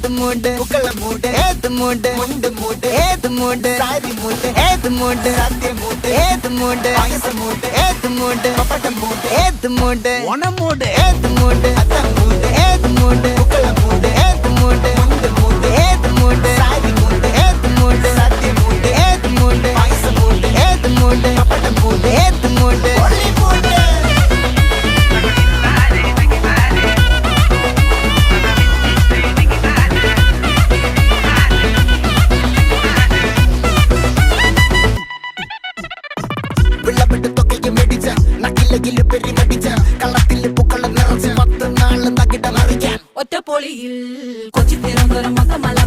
ഏത് മൂട് പുക്കള മൂട് ഏത് മൂട് മുണ്ട് മൂട് ഏത് മൂട് സാരി മൂട് ഏത് മൂട് സദ്യ മൂട് ഏത് മൂട് പായസ മൂട് ഏത് മൂട് പപ്പടം മൂട് ഏത് മൂട് ഓണം മൂട് ഏത് മൂട് അത്തം മൂട് ഏത് മൂട് പുക്കള മൂട് ഏത് മൂട് മുണ്ട് മൂട് ഏത് മൂട് സാരി മൂട് ഏത് മൂട് സദ്യ മൂട് ഏത് മൂട് പായസ മൂട് ഏത് മൂട് പപ്പടം മൂട് ഏത് മൂട് ഒളി മൂട് ഒറ്റപ്പൊളിയിൽ കൊച്ചി തിരുവനന്തപുരം മൊത്തമല